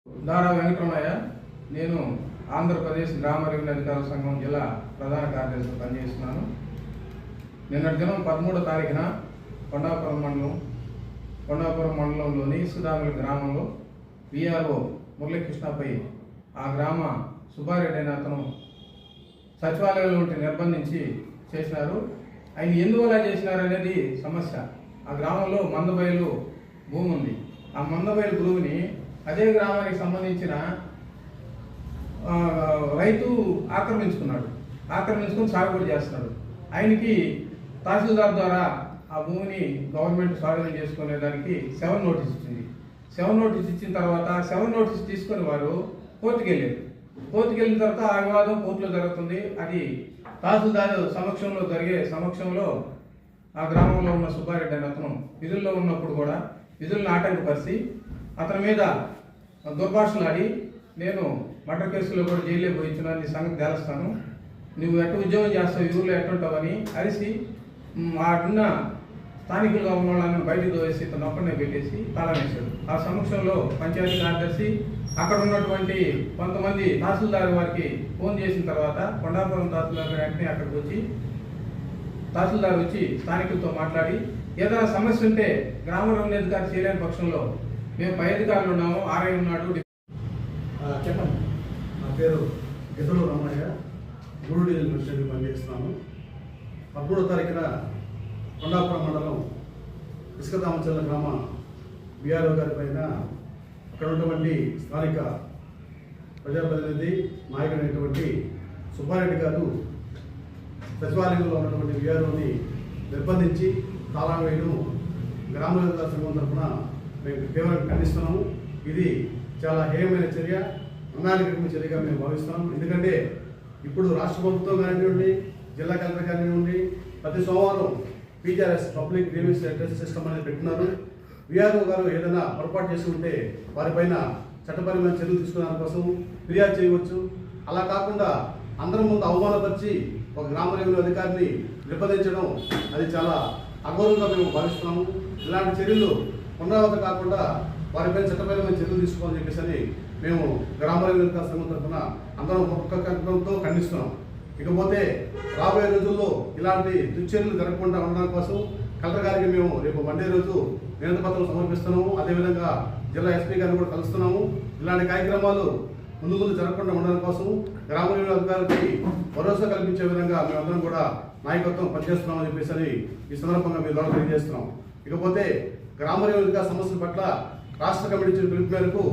దారా వెంకటరమయ్య, నేను ఆంధ్రప్రదేశ్ గ్రామ రెవెన్యూ అధికారుల సంఘం జిల్లా ప్రధాన కార్యదర్శిగా పనిచేస్తున్నాను. నిన్నటి దినం 13వ తారీఖున కొండాపురం మండలంలోని సుధామిలి గ్రామంలో విఆర్ఓ మురళీకృష్ణపై ఆ గ్రామ సుబ్బారెడ్డి అనే అతను సచివాలయంలో ఉంటే నిర్బంధించి చేసినారు. ఆయన ఎందువల్ల చేసినారనేది సమస్య. ఆ గ్రామంలో మందబయలు భూమి ఉంది. ఆ మందబయలు భూమిని అదే గ్రామానికి సంబంధించిన రైతు ఆక్రమించుకుని సాగుబడి చేస్తున్నాడు. ఆయనకి తహసీల్దార్ ద్వారా ఆ భూమిని గవర్నమెంట్ స్వాధీనం చేసుకునేదానికి 7 నోటీస్ ఇచ్చింది. 7 నోటీస్ ఇచ్చిన తర్వాత 7 నోటీస్ తీసుకొని వారు కోర్టుకు వెళ్ళిన తర్వాత ఆ వివాదం కోర్టులో జరుగుతుంది. అది తహసీల్దార్ సమక్షంలో ఆ గ్రామంలో ఉన్న సుబ్బారెడ్డి అనే అతను విధుల్లో ఉన్నప్పుడు కూడా విధులను ఆటంకపరిచి అతని మీద దుర్భాషలాడి, నేను మర్డర్ కేసులో కూడా జైల్లో పోయించిన నీ సంగతి తెలుస్తాను, నువ్వు ఎట్ట ఉద్యోగం చేస్తావు, ఈ ఊళ్ళో ఎట్టుంటావని అరిసి ఆడున్న స్థానికులుగా ఉన్న వాళ్ళని బయటకు దోసి ఇతను ఒక్కడనే పెట్టేసి తాళమేశాడు. ఆ సమక్షంలో పంచాయతీ కార్యదర్శి అక్కడ ఉన్నటువంటి కొంతమంది తహసీల్దార్ వారికి ఫోన్ చేసిన తర్వాత కొండాపురం తహసీల్దార్ వెంటనే అక్కడికి వచ్చి తహసీల్దార్ వచ్చి స్థానికులతో మాట్లాడి, ఏదైనా సమస్య ఉంటే గ్రామ రెవెన్యూ అధికారి చేయలేని పక్షంలో మేము పై అధికారులు ఉన్నాము, ఆర్ఐ ఉన్నాడు. చెప్పండి. నా పేరు గిద్దలూరు రమణయ్య, గూడూరు డివిజన్ ప్రెసిడెంట్గా పనిచేస్తున్నాను. 13వ తారీఖున కొండాపురం మండలం ఇసుకదామచల్ల గ్రామ విఆర్ఓ గారి పైన అక్కడ ఉన్నటువంటి స్థానిక ప్రజాప్రతినిధి నాయకుడైనటువంటి సుబ్బారెడ్డి గారు సచివాలయంలో ఉన్నటువంటి విఆర్ఓని నిర్బంధించి తాళం వేయడం గ్రామ వ్యవస్థ సంఘం తరఫున మేము తీవ్రంగా ఖండిస్తున్నాము. ఇది చాలా హేయమైన చర్య, అనాగరికమైన చర్యగా మేము భావిస్తున్నాం. ఎందుకంటే ఇప్పుడు రాష్ట్ర ప్రభుత్వం కానివ్వండి, జిల్లా కలెక్టర్ కానివ్వండి, ప్రతి సోమవారం PGRS public grievance redress system అనేది పెట్టినారు. విఆర్ఓ గారు ఏదైనా పొరపాటు చేసి ఉంటే వారిపైన చట్టపరమైన చర్యలు తీసుకునే కోసం ఫిర్యాదు చేయవచ్చు. అలా కాకుండా అందరి ముందు అవమానపరిచి ఒక గ్రామ రెవెన్యూ అధికారిని నిర్బంధించడం అది చాలా అగౌరవంగా మేము భావిస్తున్నాము. ఇలాంటి చర్యలు పునరావృతం కాకుండా వారిపైన చట్టపరమైన చర్యలు తీసుకోవాలని చెప్పేసి మేము గ్రామ రెవెన్యూ అధికారుల సంఘం తరఫున అందరం ఒక్కొక్క కంఠంతో ఖండిస్తున్నాం. ఇకపోతే రాబోయే రోజుల్లో ఇలాంటి దుశ్చర్యలు జరగకుండా ఉండడం కోసం కలెక్టర్ గారికి మేము రేపు మండే రోజు వినతి పత్రం సమర్పిస్తున్నాము. అదేవిధంగా జిల్లా ఎస్పీ గారిని కూడా కలుస్తున్నాము. ఇలాంటి కార్యక్రమాలు ముందు జరగకుండా ఉండడం కోసం గ్రామ రెవెన్యూ అధికారులకి భరోసా కల్పించే విధంగా మేమందరం కూడా నాయకత్వం పనిచేస్తున్నామని చెప్పేసి ఈ సందర్భంగా మీ ద్వారా తెలియజేస్తున్నాం. ఇకపోతే గ్రామ రెవెన్యూ అధికారుల సమస్యల పట్ల రాష్ట్ర కమిటీ ఇచ్చిన పిలుపు మేరకు